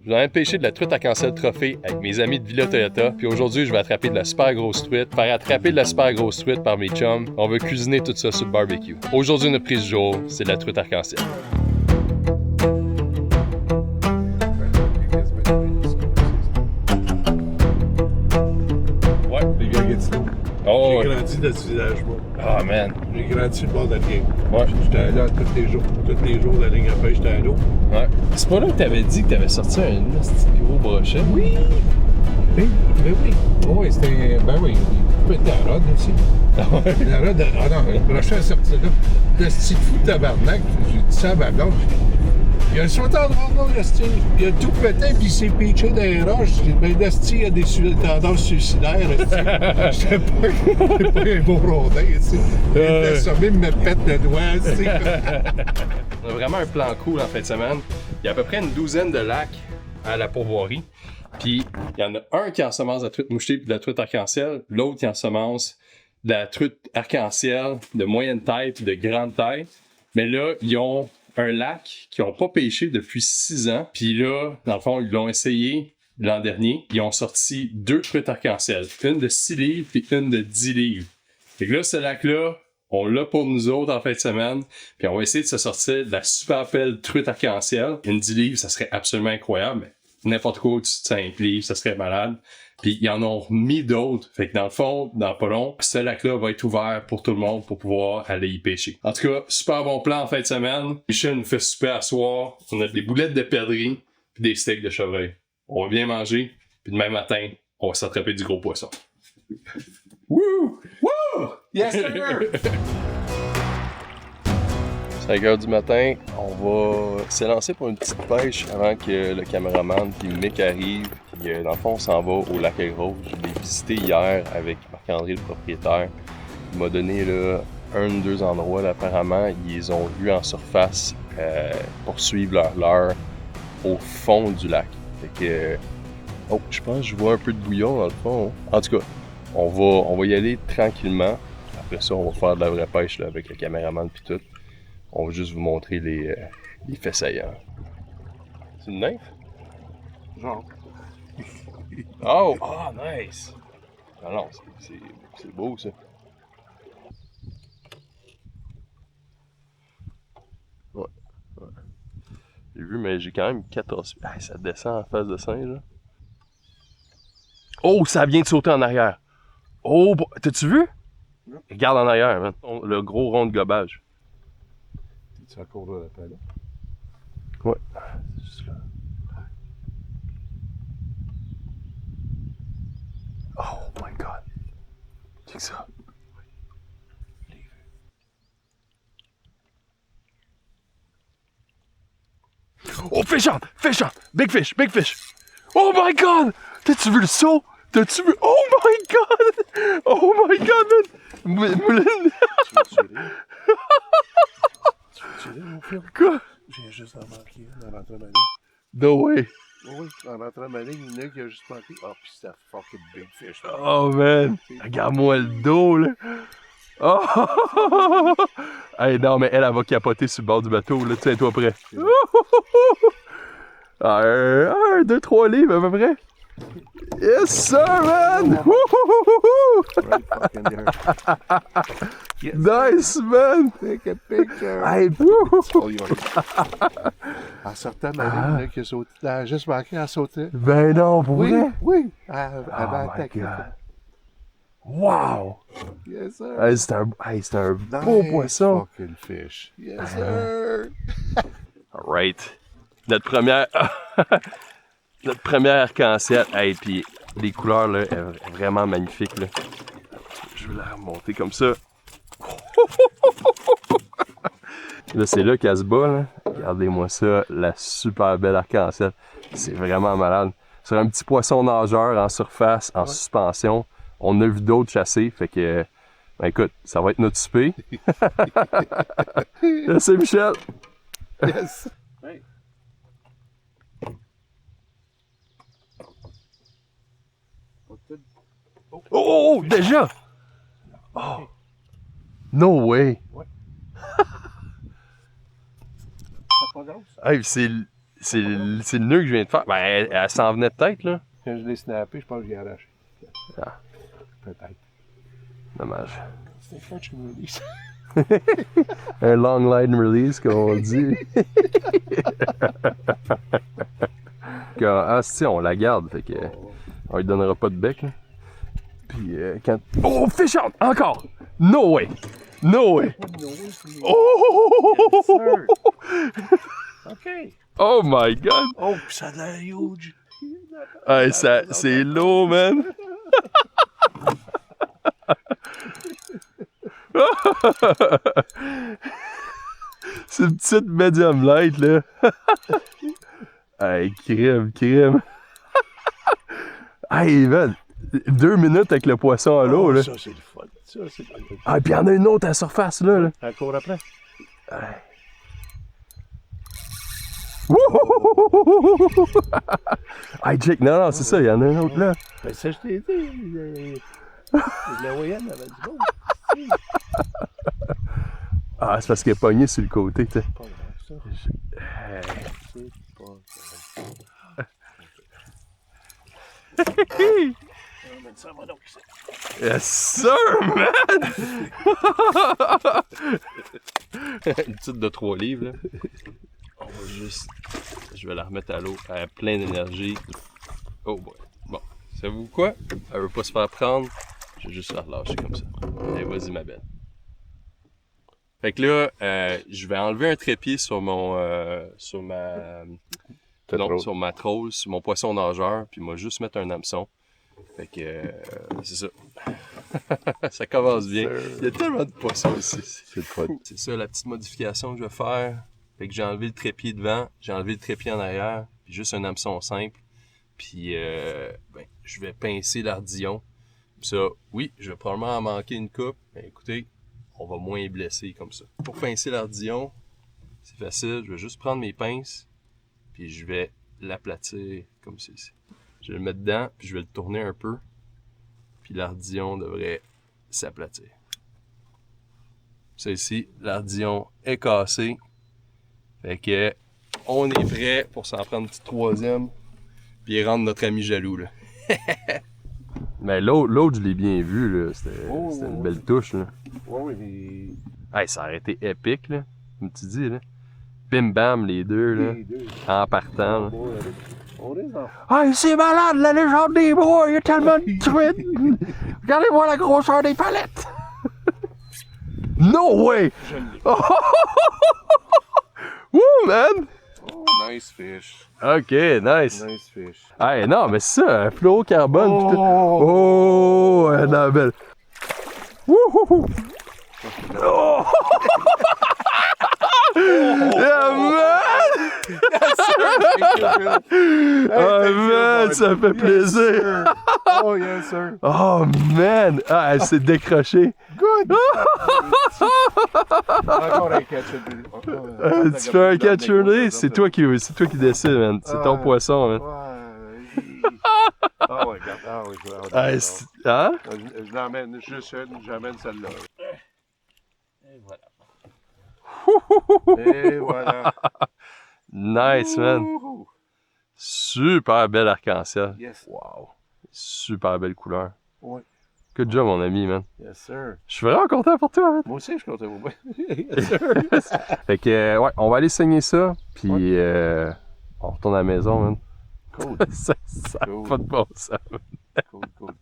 Je vais pêcher de la truite arc-en-ciel trophée avec mes amis de Villa Toyota. Puis aujourd'hui, je vais attraper de la super grosse truite. Faire attraper de la super grosse truite par mes chums. On va cuisiner tout ça sur le barbecue. Aujourd'hui, notre prise du jour, c'est de la truite arc-en-ciel. Ouais. Les gars Gatineau. Oh, J'ai grandi dans ce village-là. ah man. J'ai grandi sur le bord de la rivière. Ouais. J'étais là tous les jours. Tous les jours, la ligne à pêche, j'étais à l'eau. Ouais. C'est pas là que t'avais dit que t'avais sorti un petit gros brochet? Oui! Ben oui. Oui, c'était. Ben oui. C'était la rod aussi. Ah ouais? La rod. Ah non, le brochet est sorti là. Le petit fou de tabarnak. J'ai dit ça à ma blonde. Il y a le sauteur de rond, là, il a tout pété, puis il s'est pitché dans les roches. J'ai dit, ben, Nasty, il a des tendances suicidaires. J'étais pas un beau rondin, tu sais. Il était assommé, il me pète le doigt, tu sais. On a vraiment un plan cool en fin de semaine. Il y a à peu près une douzaine de lacs à la pourvoirie. Puis, il y en a un qui ensemence de la truite mouchetée et de la truite arc-en-ciel. L'autre qui ensemence de la truite arc-en-ciel de moyenne taille et de grande taille. Mais là, ils ont un lac qu'ils n'ont pas pêché depuis 6 ans. Puis là, dans le fond, ils l'ont essayé l'an dernier. Ils ont sorti 2 truites arc-en-ciel. Une de 6 livres et une de 10 livres. Fait que là, ce lac-là, on l'a pour nous autres en fin de semaine. Puis on va essayer de se sortir de la super belle truite arc-en-ciel. Une 10 livres, ça serait absolument incroyable. Mais n'importe quoi au-dessus de 5 livres, ça serait malade. Puis ils en ont mis d'autres. Fait que dans le fond, dans pas long, ce lac-là va être ouvert pour tout le monde pour pouvoir aller y pêcher. En tout cas, super bon plan en fin de semaine. Michel nous fait souper à soir. On a des boulettes de perdrix puis des steaks de chevreuil. On va bien manger. Puis demain matin, on va s'attraper du gros poisson. Wouh! Wouh! Yes, sir! 5h du matin, on va s'élancer pour une petite pêche avant que le caméraman puis Mick arrive. Puis, dans le fond, on s'en va au lac Aigle-Rose. Je l'ai visité hier avec Marc-André, le propriétaire. Il m'a donné là, un ou deux endroits. Là, apparemment, ils les ont vus en surface pour suivre leur leurre au fond du lac. Fait que, oh, je pense que je vois un peu de bouillon dans le fond. En tout cas, on va y aller tranquillement. Après ça, on va faire de la vraie pêche là, avec le caméraman puis tout. On va juste vous montrer les faits saillants. C'est une nymphe? Genre. Oh! Ah, nice! Non, non, c'est beau, ça. Ouais, ouais. J'ai vu, mais j'ai quand même 14... Ah, ça descend en face de singe, là. Oh, ça vient de sauter en arrière! Oh, t'as-tu vu? Non. Regarde en arrière, man. Le gros rond de gobage. Tu encore là, la palette? Ouais. Juste là. Oh my god. Check ça. Oh, fish on! Fish on! Big fish! Big fish! Oh my god! T'as-tu vu le saut? T'as-tu vu? Oh my god! Oh my god, man! Moulin! Tu l'as, mon film? Quoi? J'ai juste remarqué dans l'entrée-maligne. No way! Oui, dans l'entrée-maligne, il y en a qui a juste manqué. Ah, puis c'est un fucking big fish. Oh man! Regarde-moi le dos, là! Oh! Hey, non, mais elle va capoter sur le bord du bateau, là. Tiens-toi prêt. Un, 2, 3 livres à peu près. Yes, sir, man! Right fucking there. Yes, Nice, man! take a picture. Hey, Oh, en sortant, ma ligne, il y en a qui a sauté. Elle a juste manqué à sauter. ben non, pour Oui, vrai? oui. Elle avait Oh my attaqué. god. Wow! Yes, sir. Hey, c'est un beau Nice poisson. fucking fish. Yes, sir. Alright. Notre première... Notre première arc-en-ciel. Hey, puis les couleurs, là, vraiment magnifiques, là. Je vais la remonter comme ça. Là, c'est là qu'elle se bat, là. Regardez-moi ça, la super belle arc-en-ciel. C'est vraiment malade. C'est un petit poisson nageur en surface, en suspension. On a vu d'autres chasser, fait que... Ben écoute, ça va être notre souper. Merci, Michel. Yes. Hey. Oh, déjà! Oh! No way! Ouais. pas grosse. Hey, c'est c'est le nœud que je viens de faire. Ben, elle s'en venait peut-être, là. Quand je l'ai snappé, je pense que j'ai arraché. Ah. Peut-être. Dommage. C'est un catch and release. Un long line release, comme on dit. Ah, si, on la garde, fait que on lui donnera pas de bec, là. Puis quand... Oh, fish out! Encore! No way! No way! Oh! OK. Oh my god! Oh, ça a l'air huge. Hey, ça, c'est lourd, man! C'est une petite medium light, là. Hey, crème. Hey, man, 2 minutes avec le poisson à l'eau, là. Ça, c'est le fun. Ça, c'est le fun. Ah, puis il y en a une autre à la surface, là. Encore après? Hey, Jake, non, c'est ça, il y en a un autre, là. Ben, ça, je t'ai dit. La moyenne avait du bon. Ah, c'est parce qu'elle est pognée sur le côté, tu sais. Pas grave, ça. C'est pas grave. Yes, sir, man! Une petite de 3 livres, là. On va juste... Je vais la remettre à l'eau. Elle a plein d'énergie. Oh boy. Bon, savez-vous quoi? Elle veut pas se faire prendre. Je vais juste la relâcher comme ça. Allez, vas-y, ma belle. Fait que là, je vais enlever un trépied sur mon... sur ma troll, sur mon poisson nageur. Puis moi, juste mettre un hameçon. Fait que... c'est ça. Ça commence bien. Il y a tellement de poissons ici. C'est le fun. C'est ça la petite modification que je vais faire. Fait que j'ai enlevé le trépied devant, j'ai enlevé le trépied en arrière, puis juste un hameçon simple. Puis je vais pincer l'ardillon. Puis ça, oui, je vais probablement en manquer une coupe, mais écoutez, on va moins blesser comme ça. Pour pincer l'ardillon, c'est facile, je vais juste prendre mes pinces, puis je vais l'aplatir comme ceci. Je vais le mettre dedans, puis je vais le tourner un peu, puis l'ardillon devrait s'aplatir. Ça ici, l'ardillon est cassé. Fait que on est prêt pour s'en prendre une petite troisième, puis rendre notre ami jaloux, là. Mais l'autre, je l'ai bien vu, là. C'était une belle touche, là. Oui, mais... Hey, ça aurait été épique, là. Comme tu dis, là. Bim bam, les deux, là. En partant, là. On est en... Hey, c'est malade, la légende des bois, il y a tellement de truites. Regardez-moi la grosseur des palettes. No way! Je l'ai. Woo, man! Oh, nice fish. Ok, nice. Nice fish. Hey, non, mais c'est ça, un fluorocarbone. Oh! Pis oh, la belle. Wouhou! Oh! Yeah, man! Oh, man, ça fait plaisir. Oh, yes, sir. Oh, man! Ah, elle s'est décrochée. Good. Encore un catch and release. Tu fais un catch and release, c'est toi qui décides, man. C'est ton poisson, man. Oh my god. Ah oui, Hein? je l'emmène juste une, j'emmène celle-là. Et voilà. Et voilà. Nice, man. Wouhou. Super belle arc-en-ciel. Yes. Wow. Super belle couleur. Ouais. Good job, mon ami, man. Yes, sir. Je suis vraiment content pour toi, man. Moi aussi, je suis content pour moi. Yes, sir. Fait que, ouais, on va aller saigner ça, puis on retourne à la maison, man. Cool. ça a Cool. pas de bon sens, man. Cool.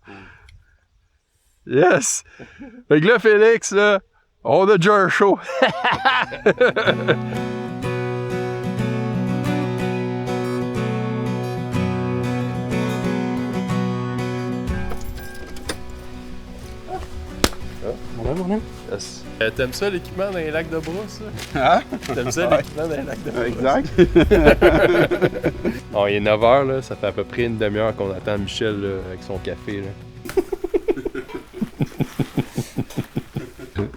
Yes! Fait que là, Félix, là, on a déjà un show. Yes. T'aimes ça l'équipement dans les lacs de brousse? Hein? T'aimes ça l'équipement dans les lacs de brousse? Exact. Bon, il est 9h, là, ça fait à peu près une demi-heure qu'on attend Michel là, avec son café. Là.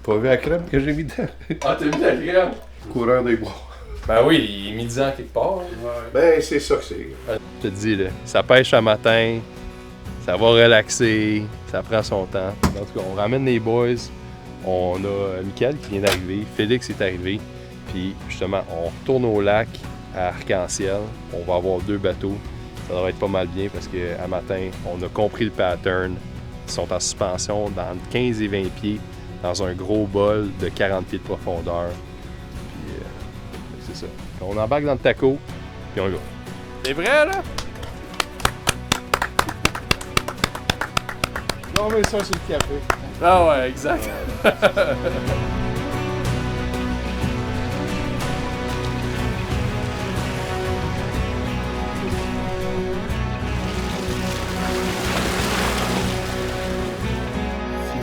Pas vu la crème que j'ai mis dedans? Ah, t'as vu la crème? Courant des bois. Ben oui, il est midi en quelque part. Hein. Ben, c'est ça que c'est. Je te dis, là, ça pêche à matin, ça va relaxer, ça prend son temps. En tout cas, on ramène les boys. On a Mickaël qui vient d'arriver, Félix est arrivé, puis justement, on retourne au lac, à Arc-en-Ciel. On va avoir 2 bateaux. Ça devrait être pas mal bien parce qu'à matin, on a compris le pattern. Ils sont en suspension dans 15 et 20 pieds dans un gros bol de 40 pieds de profondeur. Puis, c'est ça. On embarque dans le taco, puis on y va. C'est vrai, là? Non, mais ça, c'est le café. Ah ouais, exact.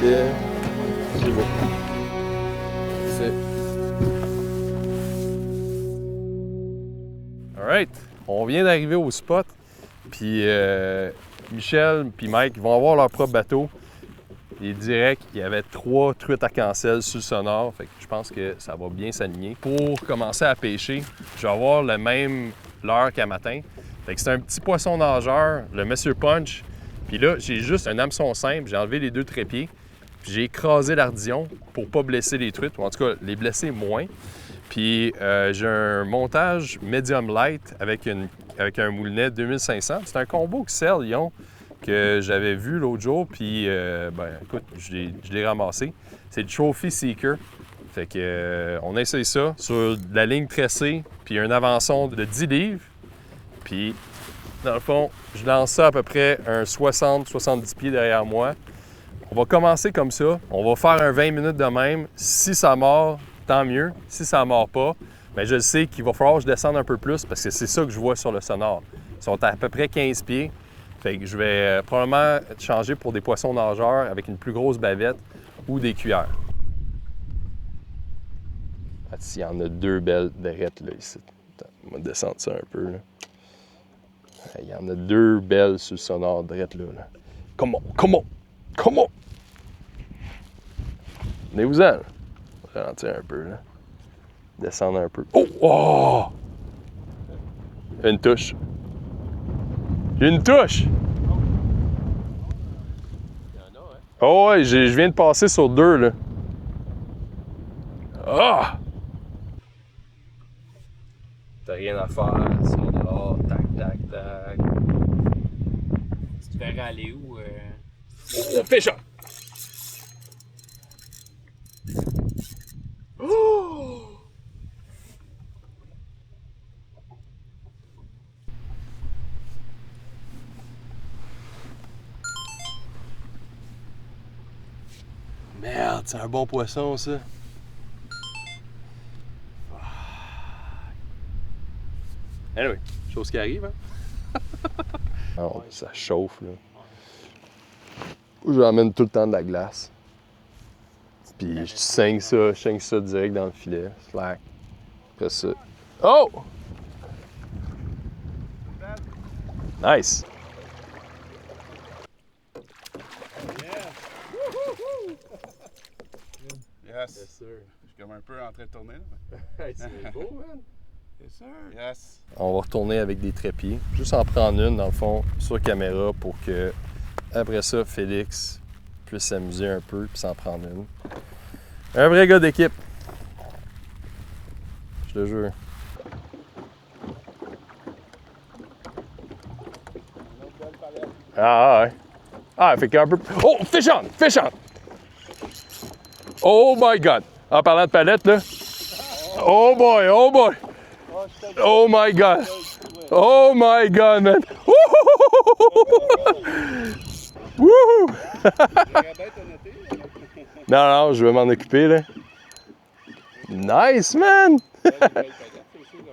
Filet, c'est beau. C'est... Alright, on vient d'arriver au spot, puis Michel puis Mike vont avoir leur propre bateau. Il dirait qu'il y avait 3 truites arc-en-ciel sur le sonore, fait que je pense que ça va bien s'aligner. Pour commencer à pêcher, je vais avoir le même leurre qu'à matin. Fait que c'est un petit poisson nageur, le Monsieur Punch. Puis là, j'ai juste un hameçon simple, j'ai enlevé les 2 trépieds, puis j'ai écrasé l'ardillon pour pas blesser les truites, ou en tout cas les blesser moins. Puis j'ai un montage medium light avec un moulinet 2500. C'est un combo Excel Lyon que j'avais vu l'autre jour, puis écoute, je l'ai ramassé. C'est le Trophy Seeker. Fait que on essaye ça sur de la ligne tressée, puis un avançon de 10 livres. Puis, dans le fond, je lance ça à peu près un 60-70 pieds derrière moi. On va commencer comme ça. On va faire un 20 minutes de même. Si ça mord, tant mieux. Si ça ne mord pas, bien, je sais qu'il va falloir que je descende un peu plus parce que c'est ça que je vois sur le sonore. Ils sont à peu près 15 pieds. Fait que je vais probablement changer pour des poissons nageurs avec une plus grosse bavette ou des cuillères. Ah, il y en a 2 belles derrière là ici. Attends, on va descendre ça un peu. Là. Il y en a 2 belles sur le sonore derrière là. Come on, come on, come on! Venez-vous-en, là. Ralentir un peu, là. Descendre un peu. Oh! Oh! Une touche. J'ai une touche! Oh ouais, je viens de passer sur 2, là. Ah! T'as rien à faire, sors dehors, tac, tac, tac. Tu verrais aller où? Fish up! Oh! Merde, c'est un bon poisson, ça. Anyway, chose qui arrive, hein? Oh, ça chauffe, là. J'emmène tout le temps de la glace. Puis je saigne ça direct dans le filet. Slack. Après ça. Oh! Nice! Yes. Yes, sir. Je suis comme un peu en train de tourner, là. Hey, c'est beau, man! Yes, sir. Yes. On va retourner avec des trépieds. Juste en prendre une, dans le fond, sur caméra pour que, après ça, Félix puisse s'amuser un peu puis s'en prendre une. Un vrai gars d'équipe. Je te jure. Ah, ouais. Ah, fait qu'un peu... Oh, fish on! Fish on! Oh my God! En parlant de palette, là. Oh boy! Oh boy! Oh my God! Oh my God, man! Wouhou! Non, je vais m'en occuper, là. Nice, man!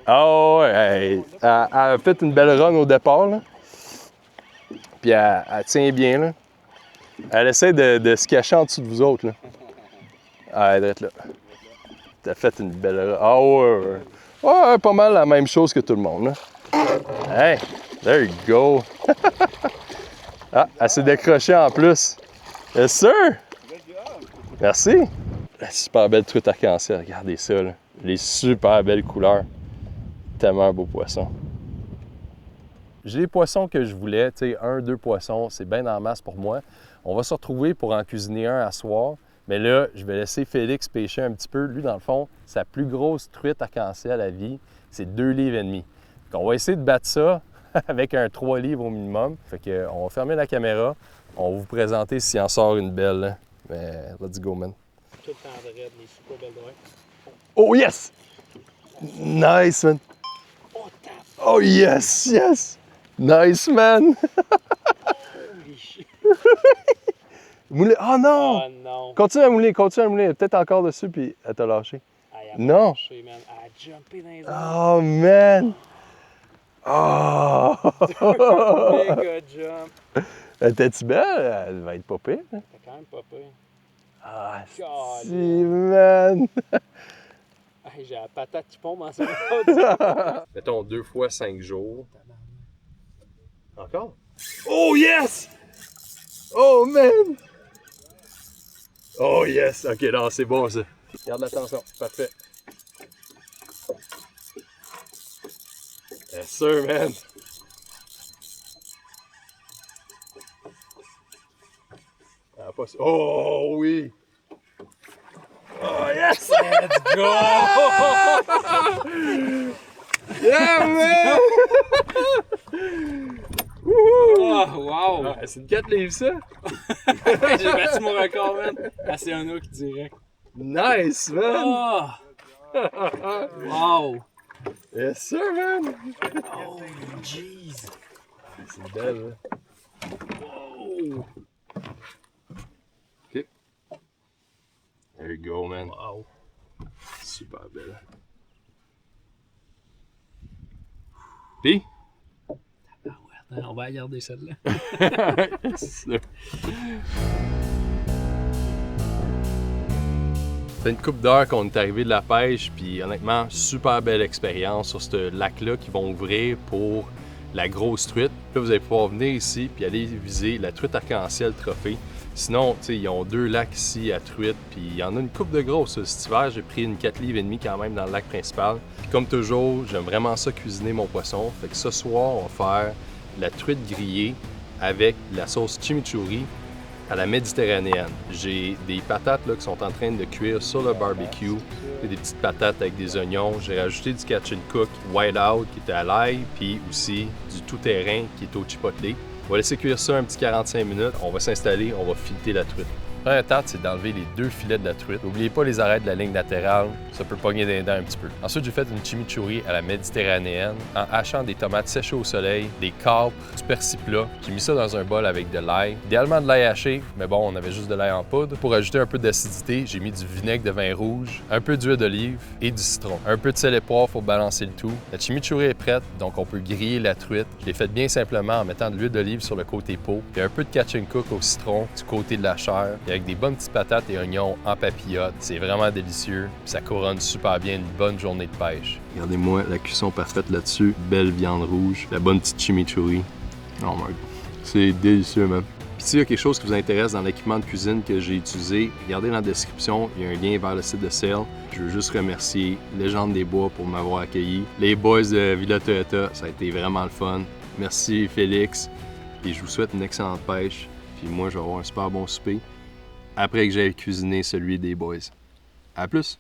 Oh, ouais, hey. Elle a fait une belle run au départ, là. Puis elle tient bien, là. Elle essaie de se cacher en dessous de vous autres, là. Ah, elle est là. T'as fait une belle run. Ah, ouais. Ouais, pas mal la même chose que tout le monde, là. Hey, there you go. Ah, elle s'est décrochée en plus. Yes, sir! Merci! La super belle truite arc-en-ciel, regardez ça, là. Les super belles couleurs. Tellement un beau poisson. J'ai les poissons que je voulais, tu sais, 1-2 poissons, c'est bien en masse pour moi. On va se retrouver pour en cuisiner un à soir. Mais là, je vais laisser Félix pêcher un petit peu. Lui, dans le fond, sa plus grosse truite arc-en-ciel à vie, c'est 2 livres et demi. Donc, on va essayer de battre ça avec un 3 livres au minimum. Fait que, on va fermer la caméra. On va vous présenter s'il en sort une belle. Là. Mais let's go, man. Tout le temps raide, les super belles droites. Oh, yes! Nice, man. Oh, yes, yes! Nice, man! Holy shit. Mouler. Oh non! Oh non. Continue à mouler, continue à mouler. Elle est peut-être encore dessus, puis elle t'a lâché. Ah, elle a Non. marché, man. Elle a jumpé dans les airs. Oh, man! Oh! Méga jump. Elle était-tu belle? Elle va être pas pire. Hein? C'est quand même pas pire. Ah, God. si, man! Hey, j'ai la patate qui pompe en ce moment. Mettons 2 fois 5 jours. Encore? Oh, yes! Oh, man! Oh, yes! OK, non, c'est bon, ça. Garde l'attention. Parfait. Yes, sir, man! Ah, pas... Oh, oui! Oh, yes! Let's go! Yeah, man! Oh, wow! Ah, c'est une 4 livres, ça? J'ai battu mon record, man. Ah, c'est un hook direct. Nice, man! Oh! Wow! Yes, sir, man! Oh, jeez! C'est belle, hein? Oh! OK. There you go, man. Wow! Super belle. Puis? On va regarder celle-là. Yes, sir. C'est une couple d'heures qu'on est arrivé de la pêche, puis honnêtement, super belle expérience sur ce lac-là qui vont ouvrir pour la grosse truite. Là, vous allez pouvoir venir ici puis aller viser la truite arc-en-ciel trophée. Sinon, tu sais, ils ont 2 lacs ici à truite, puis il y en a une couple de grosses. Cet hiver, j'ai pris une 4 livres et demi quand même dans le lac principal. Puis comme toujours, j'aime vraiment ça cuisiner mon poisson. Fait que ce soir, on va faire la truite grillée avec la sauce chimichurri à la méditerranéenne. J'ai des patates là, qui sont en train de cuire sur le barbecue. Des petites patates avec des oignons. J'ai rajouté du catch and cook white out qui était à l'ail, puis aussi du tout-terrain qui est au chipotle. On va laisser cuire ça un petit 45 minutes. On va s'installer, on va fileter la truite. La première étape, c'est d'enlever les 2 filets de la truite. N'oubliez pas les arêtes de la ligne latérale, ça peut pogner des dents un petit peu. Ensuite, j'ai fait une chimichurri à la méditerranéenne en hachant des tomates séchées au soleil, des capres, du persil plat. J'ai mis ça dans un bol avec de l'ail. Idéalement de l'ail haché, mais bon, on avait juste de l'ail en poudre. Pour ajouter un peu d'acidité, j'ai mis du vinaigre de vin rouge, un peu d'huile d'olive et du citron. Un peu de sel et poivre pour balancer le tout. La chimichurri est prête, donc on peut griller la truite. Je l'ai faite bien simplement en mettant de l'huile d'olive sur le côté peau, puis un peu de catch and cook au citron du côté de la chair. Avec des bonnes petites patates et oignons en papillote. C'est vraiment délicieux. Ça couronne super bien une bonne journée de pêche. Regardez-moi la cuisson parfaite là-dessus. Belle viande rouge. La bonne petite chimichurri. Oh my God. C'est délicieux, même. Puis s'il y a quelque chose qui vous intéresse dans l'équipement de cuisine que j'ai utilisé, regardez dans la description. Il y a un lien vers le site de Sail. Je veux juste remercier Légende des Bois pour m'avoir accueilli. Les boys de Villa Toyota, ça a été vraiment le fun. Merci Félix. Et je vous souhaite une excellente pêche. Puis moi, je vais avoir un super bon souper après que j'aie cuisiné celui des boys. À plus!